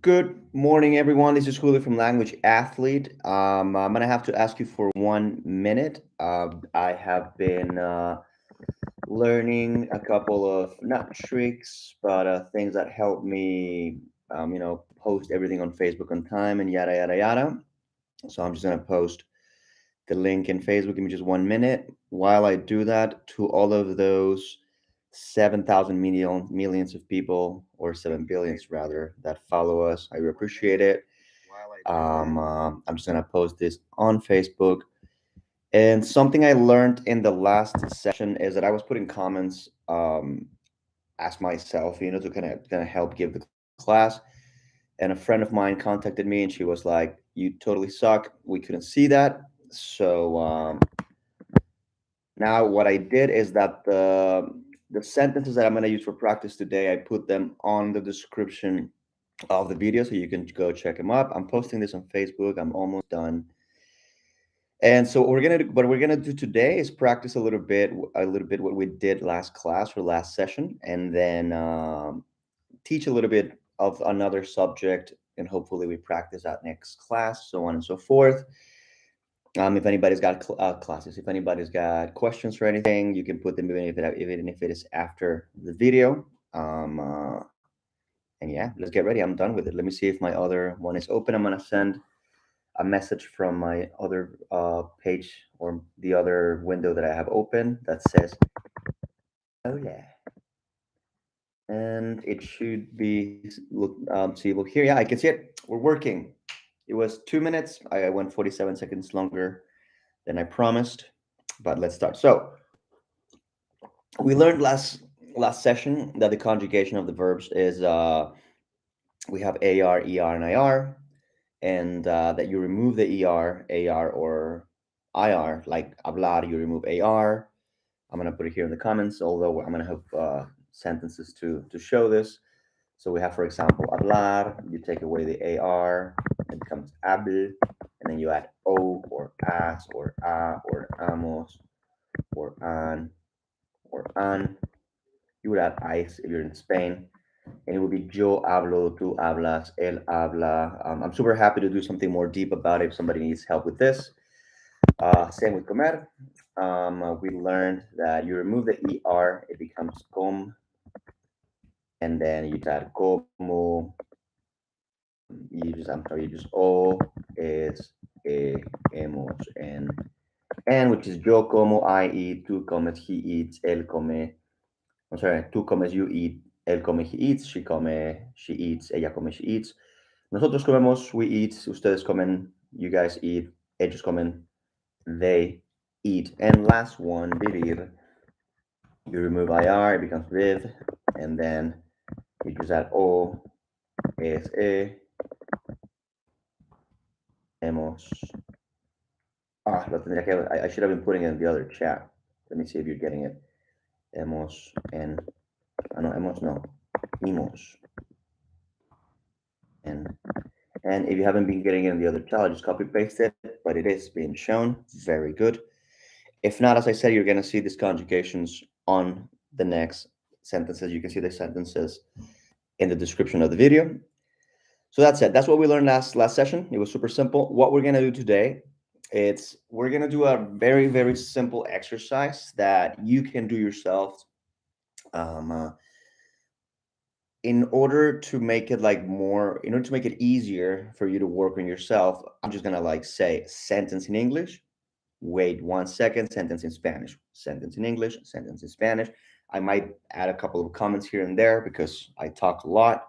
Good morning, everyone. This is Julio from Language Athlete. I'm gonna have to ask you for 1 minute. I have been learning a couple of not tricks, but things that help me, post everything on Facebook on time and yada yada yada. So I'm just gonna post the link in Facebook. Give me just 1 minute. While I do that, to all of those 7,000 millions of people, or 7 billions rather, that follow us, I appreciate it. I'm just gonna post this on Facebook. And something I learned in the last session is that I was putting comments as myself, to kind of help give the class. And a friend of mine contacted me, and she was like, "You totally suck. We couldn't see that." So now what I did is that the sentences that I'm gonna use for practice today, I put them on the description of the video, so you can go check them up. I'm posting this on Facebook. I'm almost done. And so what we're gonna do today is practice a little bit what we did last class or last session, and then teach a little bit of another subject, and hopefully we practice that next class, so on and so forth. If anybody's got classes, if anybody's got questions or anything, you can put them even if it is after the video. Um, uh, and yeah, let's get ready. I'm done with it. Let me see if my other one is open. I'm gonna send a message from my other page, or the other window that I have open, that says "Hola," and it should be seeable here. Yeah, I can see it. We're working. It was 2 minutes. I went 47 seconds longer than I promised, but let's start. So we learned last session that the conjugation of the verbs is we have AR, ER, and IR, and that you remove the AR, or IR, like hablar, you remove AR. I'm gonna put it here in the comments, although I'm gonna have sentences to show this. So we have, for example, hablar. You take away the AR, it becomes habl, and then you add o, or as, or a, or amos, or an, or an. You would add ice if you're in Spain, and it would be yo hablo, tú hablas, él habla. I'm super happy to do something more deep about it if somebody needs help with this. Same with comer. We learned that you remove the ER, it becomes com, and then you add como. You just o, es, hemos, and which is yo como, I eat, tú comes, he eats, él come. I'm sorry, tú comes, you eat, él come, he eats, she come, she eats, ella come, she eats. Nosotros comemos, we eat, ustedes comen, you guys eat, ellos comen, they eat. And last one, vivir. You remove IR, it becomes viv, and then you just add o, es, hemos. I should have been putting it in the other chat. Let me see if you're getting it. Hemos, and, no, hemos, no, hemos. And if you haven't been getting it in the other chat, I'll just copy paste it, but it is being shown. Very good. If not, as I said, you're going to see these conjugations on the next sentences. You can see the sentences in the description of the video. So that's it. That's what we learned last session. It was super simple. What we're going to do today, we're going to do a very, very simple exercise that you can do yourself. In order to make it in order to make it easier for you to work on yourself, I'm just going to say sentence in English. Wait 1 second, sentence in Spanish, sentence in English, sentence in Spanish. I might add a couple of comments here and there because I talk a lot,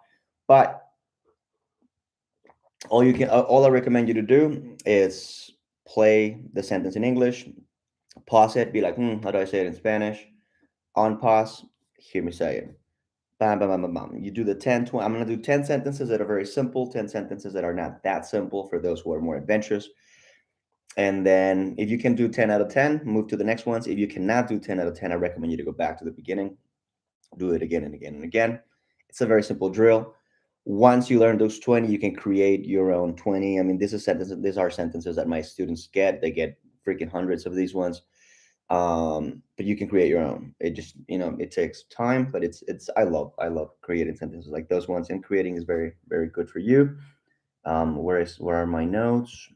but all I recommend you to do is play the sentence in English, pause it, be like, how do I say it in Spanish? On pause, hear me say it. Bam, bam, bam, bam, bam. You do the 10, 20. I'm going to do 10 sentences that are very simple, 10 sentences that are not that simple for those who are more adventurous. And then if you can do 10 out of 10, move to the next ones. If you cannot do 10 out of 10, I recommend you to go back to the beginning, do it again and again and again. It's a very simple drill. Once you learn those 20, you can create your own 20. I mean, these are sentences that my students get. They get freaking hundreds of these ones. But you can create your own. It just, it takes time, but it's I love creating sentences like those ones, and creating is very, very good for you. Where are my notes?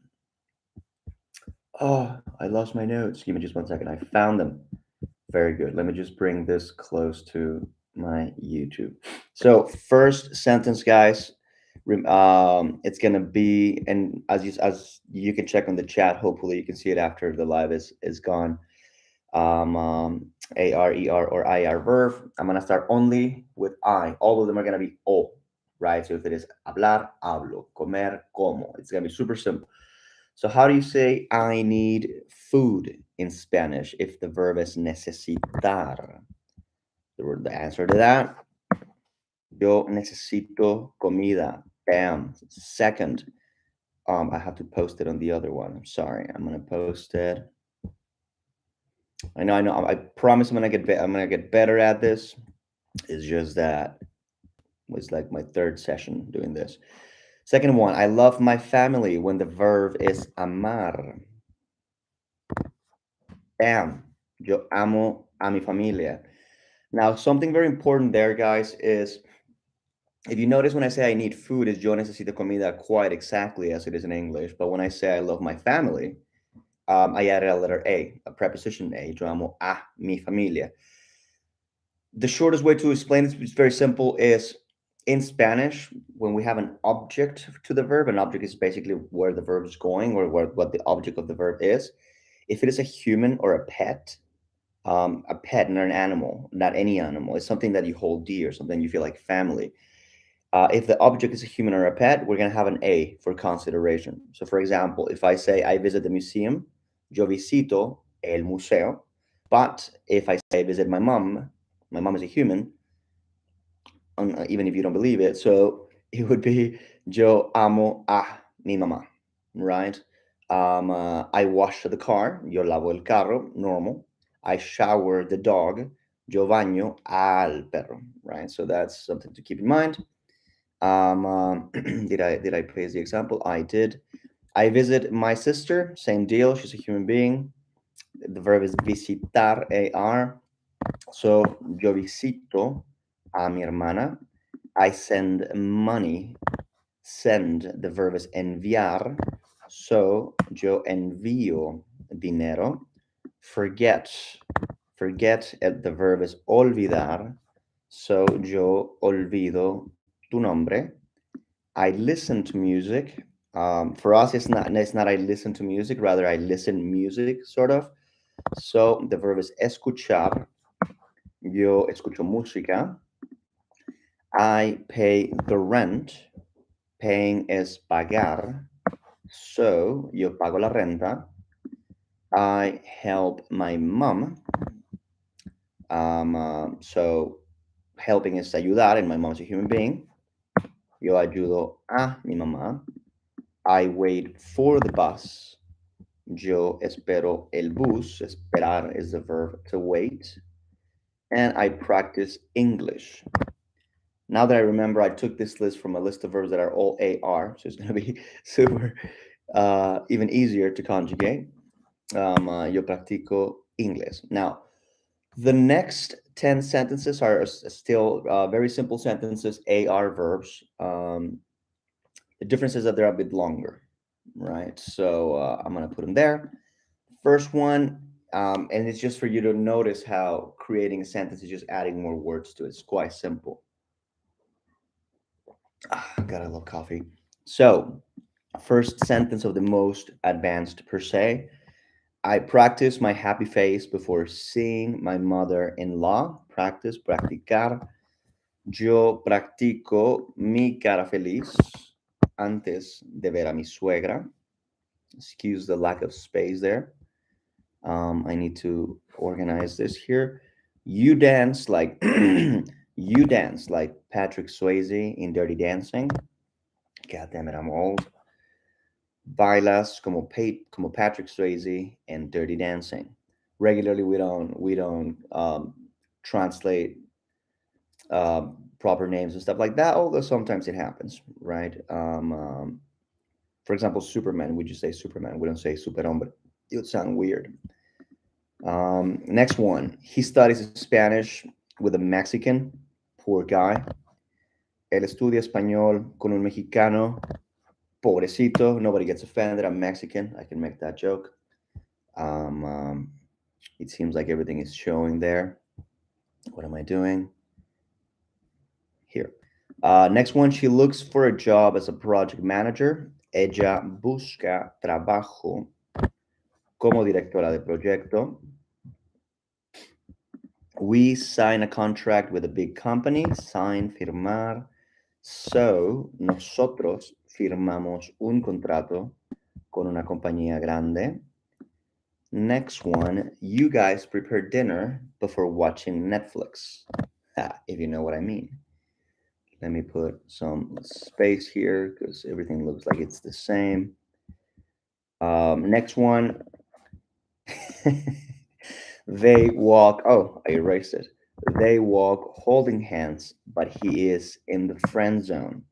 Oh, I lost my notes. Give me just one second. I found them. Very good. Let me just bring this close to my YouTube. So first sentence, guys. It's gonna be, and as you can check on the chat. Hopefully, you can see it after the live is gone. AR, ER, or IR verb. I'm gonna start only with I. All of them are gonna be O, right? So if it is hablar, hablo, comer, como. It's gonna be super simple. So how do you say I need food in Spanish if the verb is necesitar? The answer to that, yo necesito comida. Bam. Second, I have to post it on the other one. I'm sorry. I'm gonna post it. I know. I promise I'm gonna get better at this. It's just that was like my third session doing this. Second one, I love my family when the verb is amar. Bam. Yo amo a mi familia. Now, something very important there, guys, is if you notice when I say I need food, is yo necesito comida quite exactly as it is in English. But when I say I love my family, I added a letter a preposition a. Yo amo a mi familia. The shortest way to explain it, it's very simple, is in Spanish, when we have an object to the verb, an object is basically where the verb is going, or what the object of the verb is. If it is a human or a pet, not an animal, not any animal, it's something that you hold dear, something you feel like family. If the object is a human or a pet, we're going to have an a for consideration. So, for example, if I say I visit the museum, yo visito el museo. But if I say I visit my mom is a human, even if you don't believe it. So it would be yo amo a mi mamá, right? I wash the car, yo lavo el carro, normal. I shower the dog, yo baño al perro, right? So that's something to keep in mind. Did I praise the example? I did. I visit my sister, same deal. She's a human being. The verb is visitar, ar. So yo visito a mi hermana. I send money. Send, the verb is enviar. So yo envío dinero. Forget. Forget, the verb is olvidar. So yo olvido tu nombre. I listen to music. For us, it's not I listen to music, rather I listen music, sort of. So the verb is escuchar. Yo escucho música. I pay the rent. Paying is pagar. So yo pago la renta. I help my mom. So helping is ayudar, and my mom's a human being. Yo ayudo a mi mamá. I wait for the bus. Yo espero el bus. Esperar is the verb to wait. And I practice English. Now that I remember, I took this list from a list of verbs that are all AR, so it's going to be super, even easier to conjugate. Yo practico inglés. Now, the next 10 sentences are still very simple sentences, AR verbs. The difference is that they're a bit longer, right? So I'm going to put them there. First one, and it's just for you to notice how creating a sentence is just adding more words to it. It's quite simple. God, I love coffee. So, first sentence of the most advanced per se. I practice my happy face before seeing my mother-in-law. Practice, practicar. Yo practico mi cara feliz antes de ver a mi suegra. Excuse the lack of space there. I need to organize this here. You dance like you dance like Patrick Swayze in Dirty Dancing. God damn it, I'm old. Bailas como Patrick Swayze in Dirty Dancing. Regularly, we don't translate proper names and stuff like that. Although sometimes it happens, right? For example, Superman. We just say Superman. We don't say Superhombre. It would sound weird. Next one. He studies Spanish with a Mexican. Poor guy. Él estudia español con un mexicano. Pobrecito. Nobody gets offended. I'm Mexican. I can make that joke. Um, um, it seems like everything is showing there. What am I doing? Here. Next one. She looks for a job as a project manager. Ella busca trabajo como directora de proyecto. We sign a contract with a big company. Sign, firmar. So, nosotros firmamos un contrato con una compañía grande. Next one, you guys prepare dinner before watching Netflix. If you know what I mean. Let me put some space here because everything looks like it's the same. Next one, they walk. Oh, I erased it. They walk holding hands, but he is in the friend zone.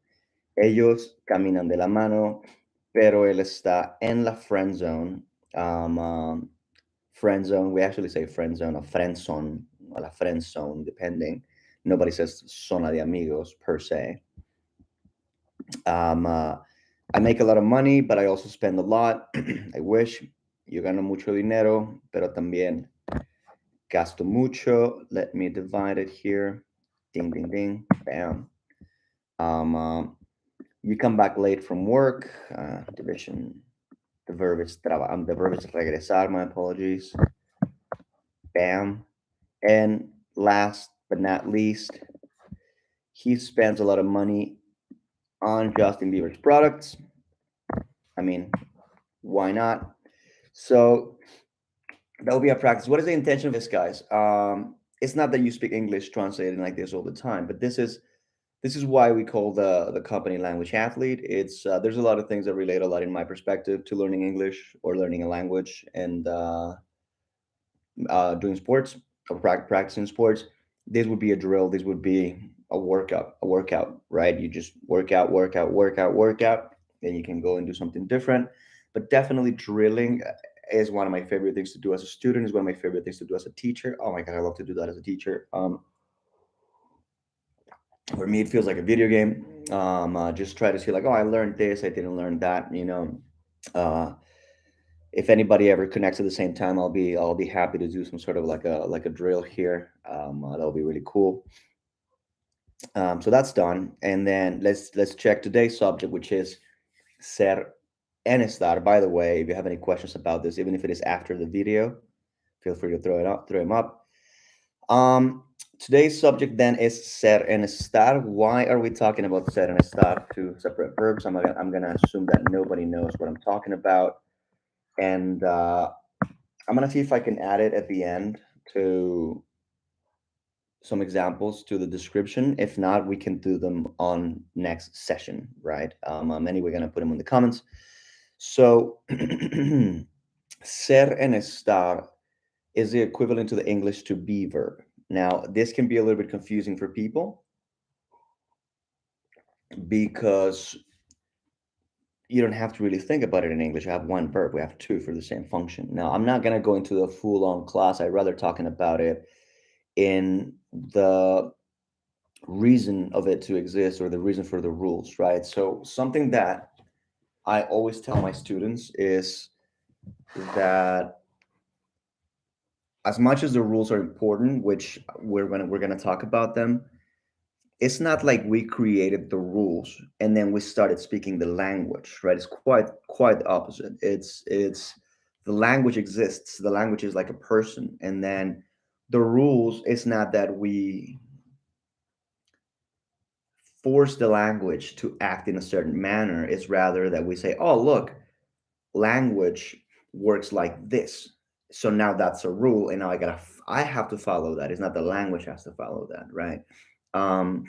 Ellos caminan de la mano, pero él está en la friend zone. Um, um, Friend zone, we actually say friend zone or friend zone, or la friend zone, depending. Nobody says zona de amigos per se. Um, uh, I make a lot of money, but I also spend a lot. I wish. Yo gano mucho dinero, pero también gasto mucho. Let me divide it here. Ding, ding, ding. Bam. Um, uh, you come back late from work. Division. The verb is regresar. My apologies. Bam. And last but not least, he spends a lot of money on Justin Bieber's products. I mean, why not? So that will be a practice. What is the intention of this, guys? It's not that you speak English translating like this all the time, but this is why we call the company language athlete. It's there's a lot of things that relate a lot in my perspective to learning English or learning a language and doing sports or practicing sports. This would be a drill. This would be a workout, right? You just work out. Then you can go and do something different. But definitely drilling is one of my favorite things to do as a student. Is one of my favorite things to do as a teacher. Oh my god, I love to do that as a teacher. For me, it feels like a video game. Just try to see like, oh, I learned this, I didn't learn that. Uh, if anybody ever connects at the same time, I'll be happy to do some sort of like a drill here. That'll be really cool. So that's done, and then let's check today's subject, which is ser and estar. By the way, if you have any questions about this, even if it is after the video, feel free to throw them up. Um, Today's subject then is ser and estar. Why are we talking about ser and estar, two separate verbs? I'm gonna assume that nobody knows what I'm talking about, and I'm gonna see if I can add it at the end to some examples to the description. If not, we can do them on next session, right? I'm anyway gonna put them in the comments. So, ser and estar is the equivalent to the English to be verb. Now, this can be a little bit confusing for people because you don't have to really think about it in English. I have one verb, we have two for the same function. Now, I'm not going to go into the full on class. I'd rather talking about it in the reason of it to exist or the reason for the rules, right? So, something that I always tell my students is that as much as the rules are important, which we're gonna talk about them, it's not like we created the rules and then we started speaking the language, right? It's quite the opposite. It's the language exists. The language is like a person, and then the rules. It's not that we force the language to act in a certain manner. It's rather that we say, "Oh, look, language works like this. So now that's a rule, and now I have to follow that. It's not the language has to follow that, right?" Um,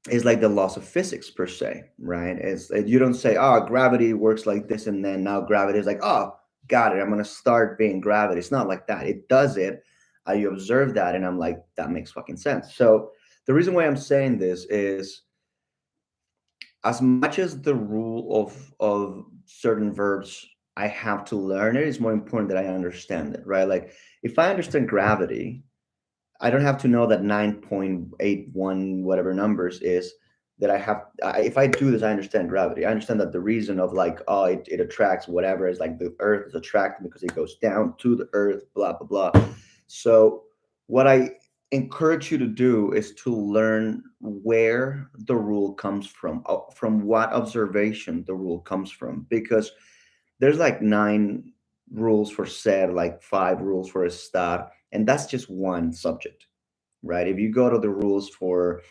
is like the laws of physics per se, right? You don't say, "Oh, gravity works like this," and then now gravity is like, "Oh, got it. I'm gonna start being gravity." It's not like that. It does it. I observe that, and I'm like, that makes fucking sense. So the reason why I'm saying this is, as much as the rule of certain verbs I have to learn it. It's more important that I understand it, right? Like if I understand gravity, I don't have to know that 9.81 whatever numbers is that if I do this, I understand gravity. I understand that the reason of like, oh, it attracts whatever is like the earth is attracted because it goes down to the earth, blah, blah, blah. So what I encourage you to do is to learn where the rule comes from what observation the rule comes from, because there's like nine rules for ser, like five rules for estar, and that's just one subject, right? If you go to the rules for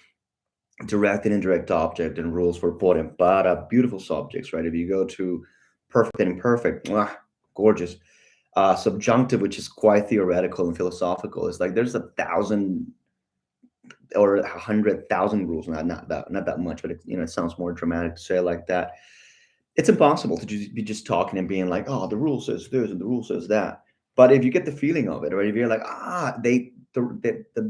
direct and indirect object and rules for por and para, beautiful subjects, right? If you go to perfect and imperfect, mwah, gorgeous. Subjunctive, which is quite theoretical and philosophical, is like there's 1,000 or 100,000 rules. Not that much, but it sounds more dramatic to say it like that. It's impossible to just be just talking and being like, oh, the rule says this and the rule says that. But if you get the feeling of it, or if you're like, the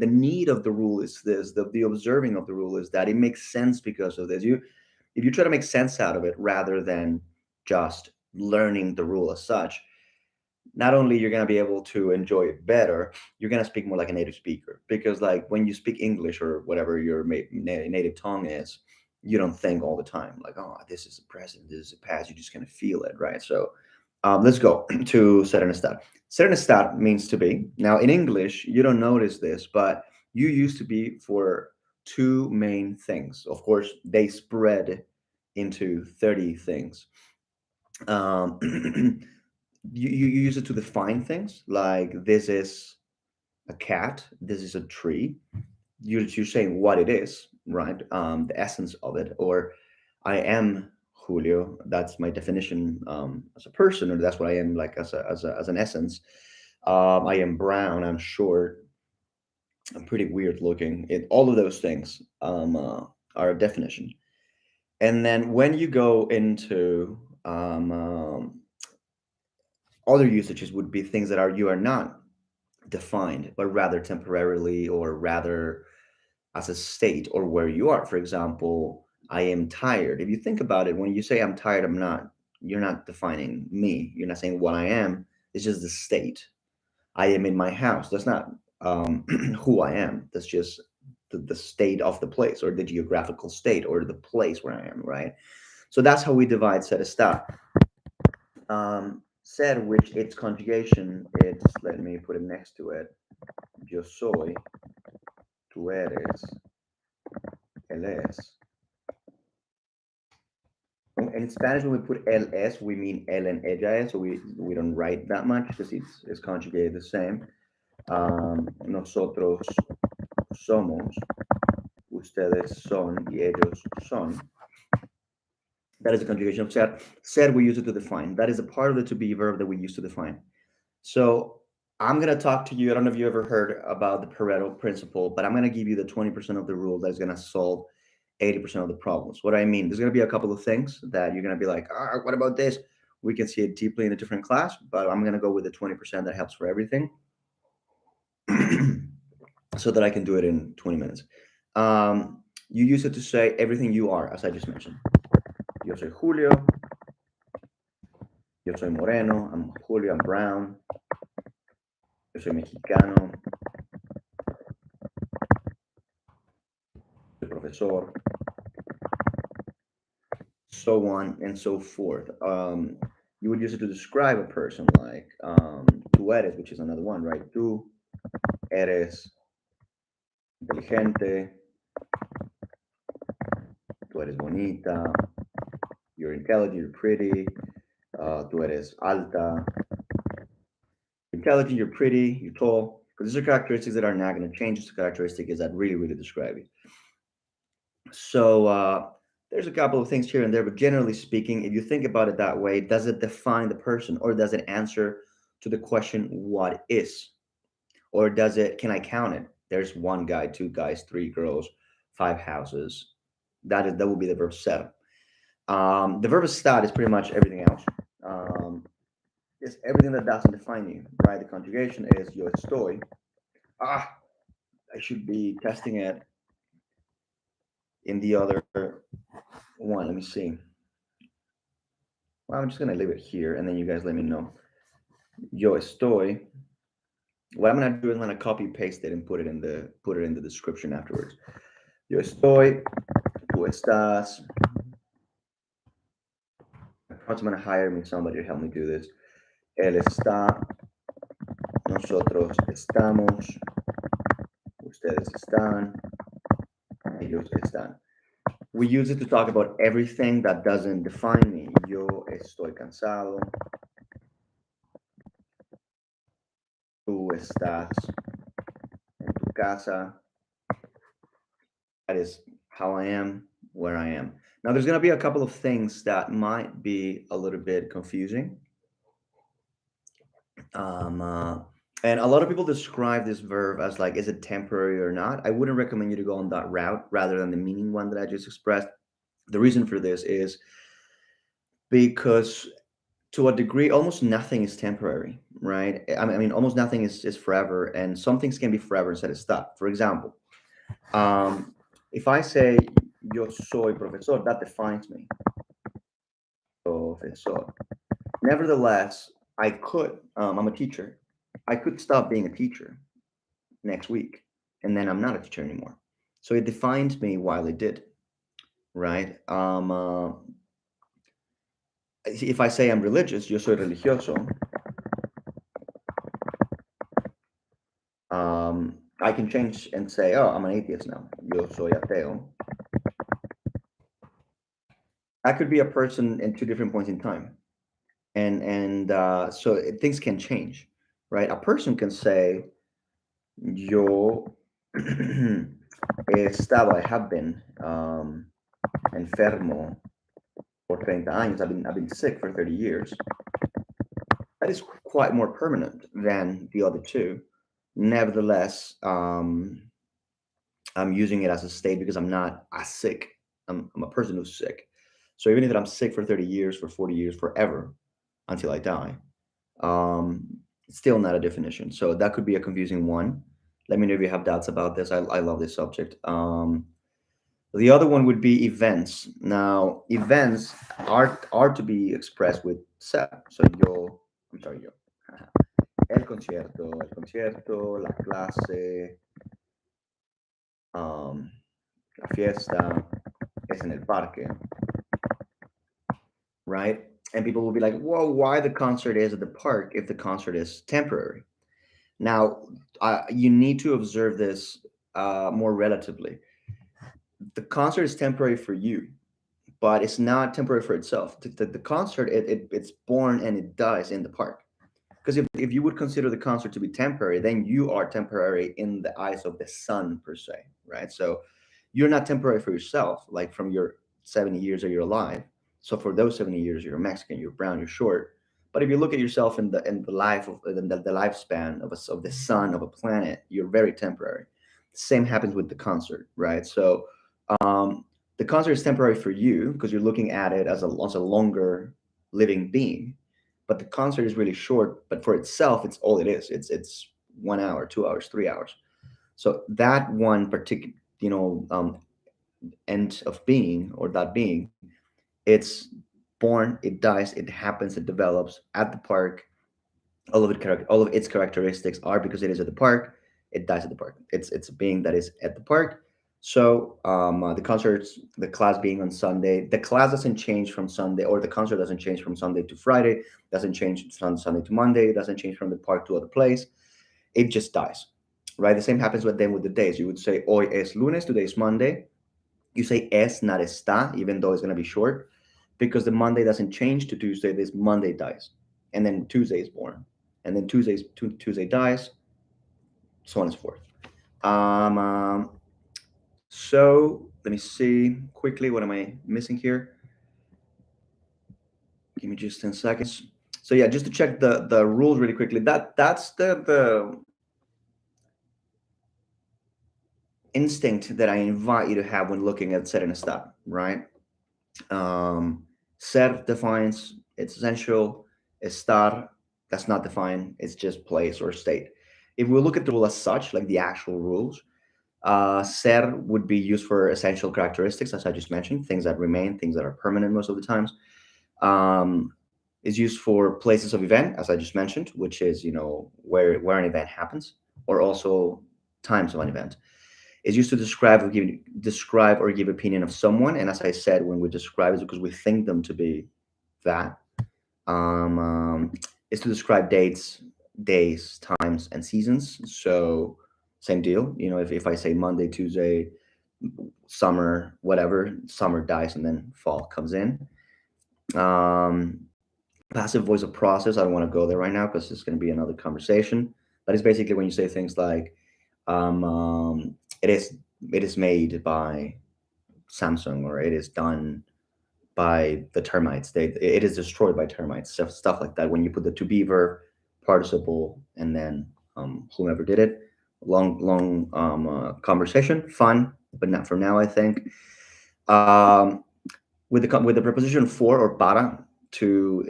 need of the rule is this, the observing of the rule is that, it makes sense because of this. If you try to make sense out of it rather than just learning the rule as such, not only you're going to be able to enjoy it better, you're going to speak more like a native speaker, because like when you speak English or whatever your native tongue is, you don't think all the time like, oh, this is a present, this is a past. You just kind of feel it, right? So let's go to ser en estar. Ser en estar means to be. Now in English, you don't notice this, but you used to be for two main things. Of course, they spread into 30 things. um, you use it to define things, like this is a cat, this is a tree. You're saying what it is, right? The essence of it. Or I am Julio, that's my definition as a person, or that's what I am, like as an essence. I am brown, I'm short, I'm pretty weird looking. All of those things are a definition. And then when you go into other usages, would be things that are you are not defined, but rather temporarily, or rather as a state, or where you are. For example, I am tired. If you think about it, when you say I'm tired, you're not defining me. You're not saying what I am. It's just the state. I am in my house. That's not who I am. That's just the state of the place, or the geographical state, or the place where I am, right? So that's how we divide set estar. Ser, which its conjugation, it's, let me put it next to it. Yo soy, tú eres, él es. In Spanish, when we put él es, we mean él and ella es, so we don't write that much because it's conjugated the same. Nosotros somos, ustedes son, y ellos son. That is a conjugation of ser. Ser, we use it to define. That is a part of the to be verb that we use to define. So I'm going to talk to you. I don't know if you ever heard about the Pareto principle, but I'm going to give you the 20% of the rule that is going to solve 80% of the problems. What I mean, there's going to be a couple of things that you're going to be like, what about this? We can see it deeply in a different class, but I'm going to go with the 20% that helps for everything so that I can do it in 20 minutes. You use it to say everything you are, as I just mentioned. Yo soy Julio. Yo soy moreno. I'm Julio. I'm brown. Yo soy mexicano. Soy profesor. So on and so forth. You would use it to describe a person, like tú eres, which is another one, right? Tú eres inteligente. Tú eres bonita. You're intelligent. You're pretty. Tú eres alta. Intelligent, you're pretty, you're tall. Because these are characteristics that are not going to change. It's a characteristic is that really, really describe you. So there's a couple of things here and there, but generally speaking, if you think about it that way, does it define the person, or does it answer to the question, what is? Or does it, can I count it? There's one guy, two guys, three girls, five houses. That will be the verb ser. The verb estar is pretty much everything else. It's everything that doesn't define you, right? The conjugation is yo estoy. I should be testing it in the other one. Let me see. Well, I'm just gonna leave it here, and then you guys let me know. Yo estoy. What I'm gonna do is I'm gonna copy paste it and put it in the description afterwards. Yo estoy, tú estás. I'm gonna hire me somebody to help me do this. Él está, nosotros estamos, ustedes están, ellos están. We use it to talk about everything that doesn't define me. Yo estoy cansado. Tú estás en tu casa. That is how I am, where I am. Now, there's going to be a couple of things that might be a little bit confusing. Um, uh, and a lot of people describe this verb as like, is it temporary or not? I wouldn't recommend you to go on that route rather than the meaning one that I just expressed. The reason for this is because to a degree, almost nothing is temporary, right? I mean, almost nothing is forever, and some things can be forever instead of stop. For example, if I say yo soy profesor, that defines me, profesor. Nevertheless, I could, I'm a teacher. I could stop being a teacher next week, and then I'm not a teacher anymore. So it defines me while it did, right? If I say I'm religious, yo soy religioso, I can change and say, oh, I'm an atheist now. Yo soy ateo. I could be a person in two different points in time, and things can change, right? A person can say, yo he estado, I have been enfermo por 30 años. I've been sick for 30 years. That is quite more permanent than the other two. Nevertheless, I'm using it as a state because I'm not as sick. I'm a person who's sick. So even if I'm sick for 30 years, for 40 years, forever, until I die, um, it's still not a definition. So that could be a confusing one. Let me know if you have doubts about this. I love this subject. The other one would be events. Now, events are to be expressed with se. So yo, I'm sorry, yo. El concierto, la clase, um, la fiesta, es en el parque, right? And people will be like, whoa, why the concert is at the park if the concert is temporary? Now, you need to observe this more relatively. The concert is temporary for you, but it's not temporary for itself. The concert, it's born and it dies in the park. Because if you would consider the concert to be temporary, then you are temporary in the eyes of the sun, per se, right? So you're not temporary for yourself, like from your 70 years of your life. So for those 70 years, you're Mexican, you're brown, you're short. But if you look at yourself in the life of the lifespan of the sun of a planet, you're very temporary. Same happens with the concert, right? So um, the concert is temporary for you because you're looking at it as a longer living being, but the concert is really short. But for itself, it's all it is. It's 1 hour, 2 hours, 3 hours. So that one particular, end of being or that being, it's born, it dies, it happens, it develops at the park. All of its characteristics are because it is at the park. It dies at the park. It's a being that is at the park. So the concerts, the class being on Sunday, the class doesn't change from Sunday, or the concert doesn't change from Sunday to Friday, doesn't change from Sunday to Monday, it doesn't change from the park to other place. It just dies, right? The same happens with the days. You would say hoy es lunes, today is Monday. You say es, not está, even though it's going to be short, because the Monday doesn't change to Tuesday. This Monday dies, and then Tuesday is born, and then Tuesday dies, so on and so forth. Um, um, so let me see quickly. What am I missing here? Give me just 10 seconds. So yeah, just to check the rules really quickly. That's the instinct that I invite you to have when looking at setting a stop, right? Ser defines it's essential. Estar, that's not defined. It's just place or state. If we look at the rule as such, like the actual rules, ser would be used for essential characteristics, as I just mentioned, things that remain, things that are permanent most of the times. is used for places of event, as I just mentioned, which is, where an event happens, or also times of an event. It's used to describe or give opinion of someone. And as I said, when we describe, it's because we think them to be that. Is to describe dates, days, times, and seasons. So same deal. If I say Monday, Tuesday, summer, whatever, summer dies and then fall comes in. Um, Passive voice of process. I don't want to go there right now because it's going to be another conversation. But it's basically when you say things like, um, um, it is it is made by Samsung, or it is done by the termites. It is destroyed by termites. Stuff like that. When you put the to be verb participle and then whomever did it. Long conversation, fun, but not for now. I think. Um, with the preposition for or para to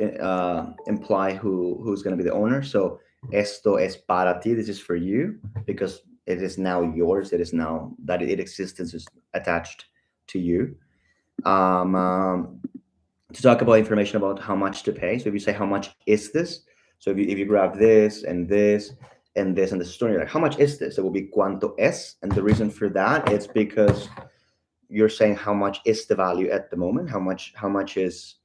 imply who's going to be the owner. So esto es para ti. This is for you because it is now yours. It is now that its existence is attached to you. Um, um, to talk about information about how much to pay. So if you say how much is this, so if you grab this and this and this and the story, you're like, how much is this? It will be cuánto es, and the reason for that is because you're saying how much is the value at the moment, how much is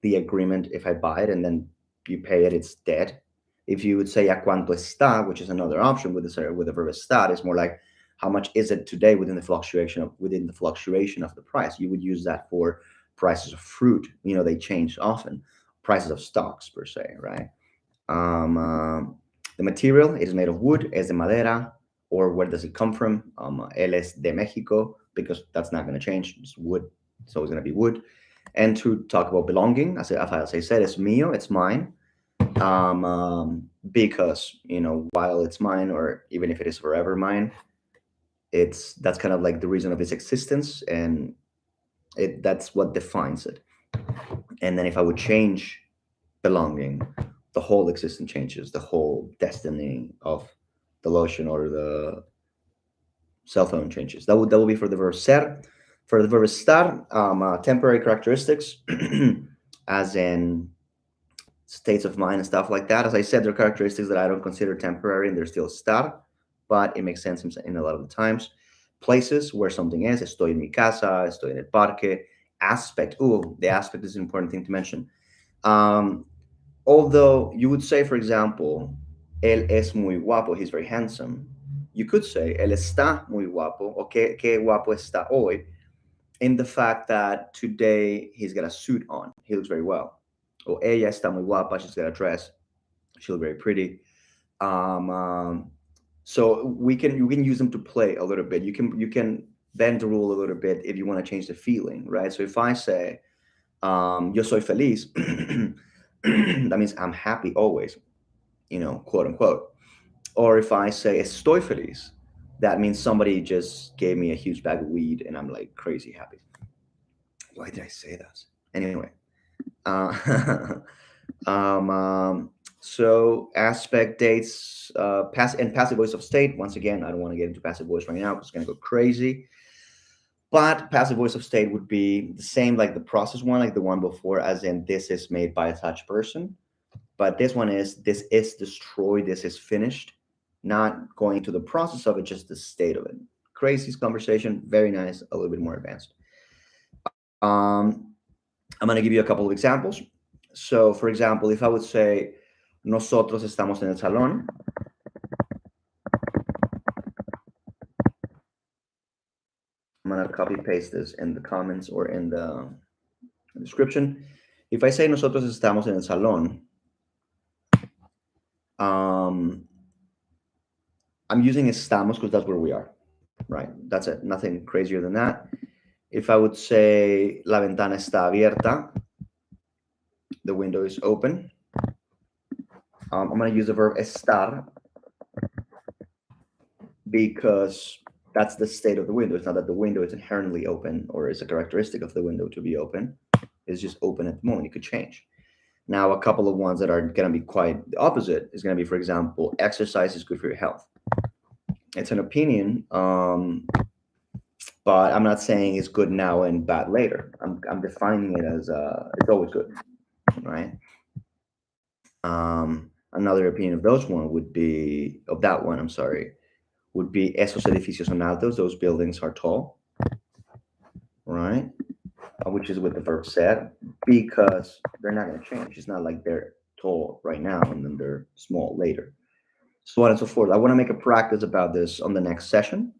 the agreement if I buy it and then you pay it, it's dead. If you would say a cuánto está, which is another option with the verb estar, it's more like how much is it today within the fluctuation of the price. You would use that for prices of fruit. They change often. Prices of stocks per se, right? The material is made of wood, es de madera, or where does it come from? Él es de Mexico, because that's not going to change. It's wood. It's always going to be wood. And to talk about belonging, as I said, it's mío, it's mine. Because, while it's mine, or even if it is forever mine, that's kind of like the reason of its existence, and that's what defines it. And then if I would change belonging, the whole existence changes, the whole destiny of the lotion or the cell phone changes. That would be for the verb ser. For the verb estar, temporary characteristics, as in states of mind and stuff like that. As I said, there are characteristics that I don't consider temporary, and they're still estar, but it makes sense in a lot of the times. Places where something is. Estoy en mi casa. Estoy en el parque. Aspect. Ooh, the aspect is an important thing to mention. Although you would say, for example, él es muy guapo, he's very handsome. You could say, él está muy guapo, o qué guapo está hoy, in the fact that today he's got a suit on. He looks very well. Or ella está muy guapa, she's got a dress. She looks very pretty. Um, um, so you can use them to play a little bit. You can bend the rule a little bit if you want to change the feeling, right? So if I say, yo soy feliz, that means I'm happy always, quote unquote. Or if I say estoy feliz, that means somebody just gave me a huge bag of weed and I'm like crazy happy. Why did I say that? Anyway, uh, so aspect, dates, passive voice of state. Once again, I don't want to get into passive voice right now because it's going to go crazy. But passive voice of state would be the same like the process one, like the one before, as in this is made by a such person. But this is destroyed, this is finished, not going to the process of it, just the state of it. Crazy conversation, very nice, a little bit more advanced. I'm going to give you a couple of examples. So, for example, if I would say, nosotros estamos en el salón. I'm going to copy paste this in the comments or in the description. If I say nosotros estamos en el salón, I'm using estamos because that's where we are, right? That's it. Nothing crazier than that. If I would say la ventana está abierta, the window is open. I'm going to use the verb estar because that's the state of the window. It's not that the window is inherently open or is a characteristic of the window to be open. It's just open at the moment. It could change. Now, a couple of ones that are going to be quite the opposite is going to be, for example, exercise is good for your health. It's an opinion, but I'm not saying it's good now and bad later. I'm defining it as it's always good, right? Another opinion of those one would be of that one. I'm sorry. Would be esos edificios son altos. Those buildings are tall, right? Which is with the verb ser, because they're not going to change. It's not like they're tall right now and then they're small later. So on and so forth. I want to make a practice about this on the next session.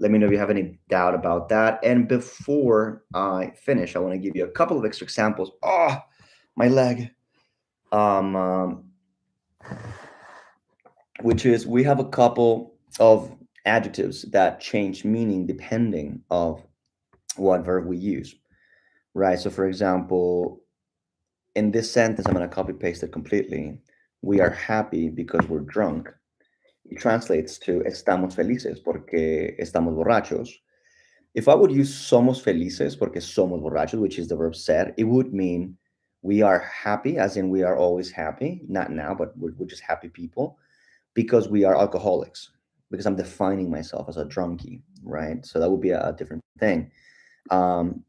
Let me know if you have any doubt about that. And before I finish, I want to give you a couple of extra examples. Oh, my leg. Um, um, which is we have a couple of adjectives that change meaning depending of what verb we use, right? So, for example, in this sentence, I'm going to copy paste it completely. We are happy because we're drunk. It translates to estamos felices porque estamos borrachos. If I would use somos felices porque somos borrachos, which is the verb ser, it would mean we are happy, as in we are always happy, not now, but we're just happy people because we are alcoholics, because I'm defining myself as a drunkie, right? So that would be a different thing. Um,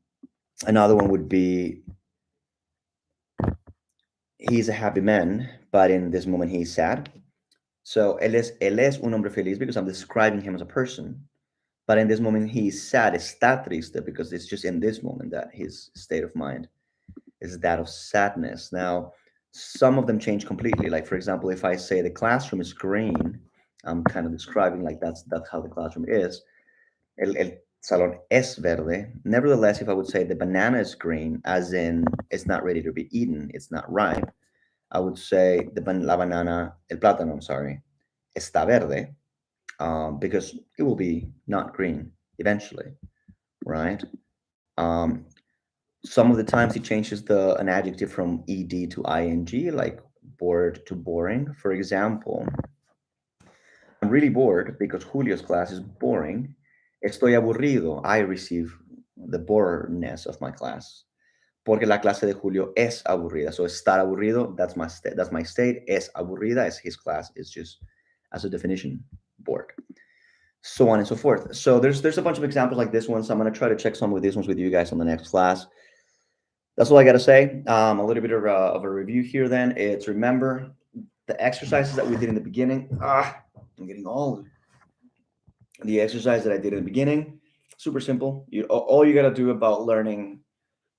Another one would be he's a happy man, but in this moment he's sad. So él es un hombre feliz because I'm describing him as a person. But in this moment he's sad, está triste, because it's just in this moment that his state of mind is that of sadness. Now, some of them change completely. Like for example, if I say the classroom is green, I'm kind of describing like that's how the classroom is. El salón es verde. Nevertheless, if I would say the banana is green, as in it's not ready to be eaten, it's not ripe, I would say la banana, el plátano, I'm sorry, está verde, because it will be not green eventually, right? Um, some of the times he changes an adjective from ed to ing, like bored to boring. For example, I'm really bored because Julio's class is boring. Estoy aburrido. I receive the boredness of my class. Porque la clase de Julio es aburrida. So estar aburrido, that's my state. That's my state. Es aburrida is his class. It's just as a definition, bored. So on and so forth. So there's a bunch of examples like this one. So I'm gonna try to check some of these ones with you guys on the next class. That's all I gotta say. A little bit of a review here. Then it's remember the exercises that we did in the beginning. I'm getting old. The exercise that I did in the beginning, super simple. All you gotta do about learning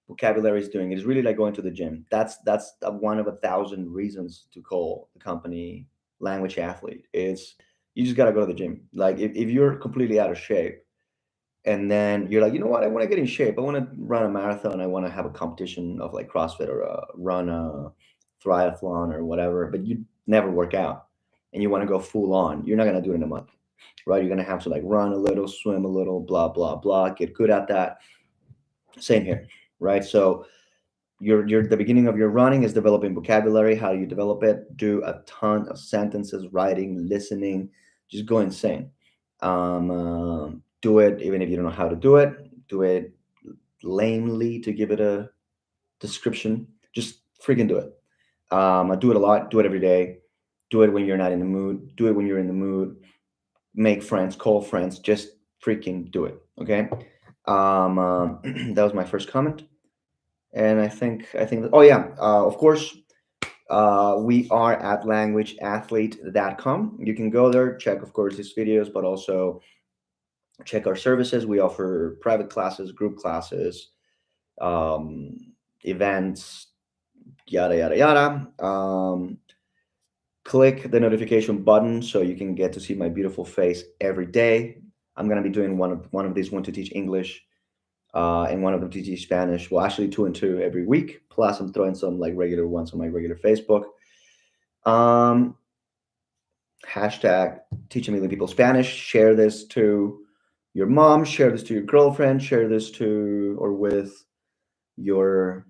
vocabulary is doing it is really like going to the gym. That's one of 1,000 reasons to call the company language athlete. It's you just gotta go to the gym. Like if you're completely out of shape, and then you're like, you know what, I want to get in shape. I want to run a marathon. I want to have a competition of like CrossFit or run a triathlon or whatever. But you never work out, and you want to go full on. You're not gonna do it in a month, right? You're gonna have to like run a little, swim a little, blah blah blah. Get good at that. Same here, right? So your the beginning of your running is developing vocabulary. How do you develop it? Do a ton of sentences, writing, listening, just go insane. Do it even if you don't know how to do it. Do it lamely to give it a description. Just freaking do it. I do it a lot. Do it every day. Do it when you're not in the mood. Do it when you're in the mood. Make friends. Call friends. Just freaking do it. Okay. That was my first comment. And I think that, oh yeah, of course, we are at languageathlete.com. You can go there, check of course these videos, but also check our services. We offer private classes, group classes, um, events, yada yada yada. Click the notification button so you can get to see my beautiful face every day. I'm gonna be doing one of these, one to teach English, and one of them to teach Spanish. Well, actually, two and two every week. Plus, I'm throwing some like regular ones on my regular Facebook. Um, Hashtag teach a million people Spanish. Share this to your mom. Share this to your girlfriend. Share this to or with your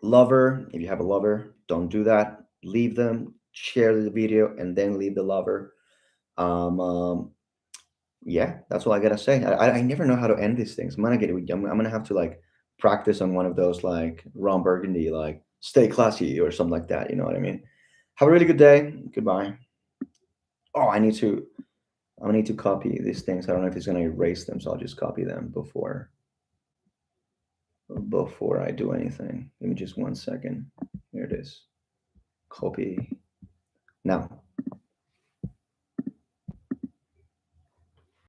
lover. If you have a lover, don't do that. Leave them. Share the video and then leave the lover. Um, um, yeah, that's all I gotta say. I never know how to end these things. I'm gonna have to like practice on one of those like Ron Burgundy, like stay classy or something like that. You know what I mean? Have a really good day. Goodbye. Oh, I need to copy these things. I don't know if it's gonna erase them, so I'll just copy them before I do anything. Give me just 1 second. Here it is. Copy. Now,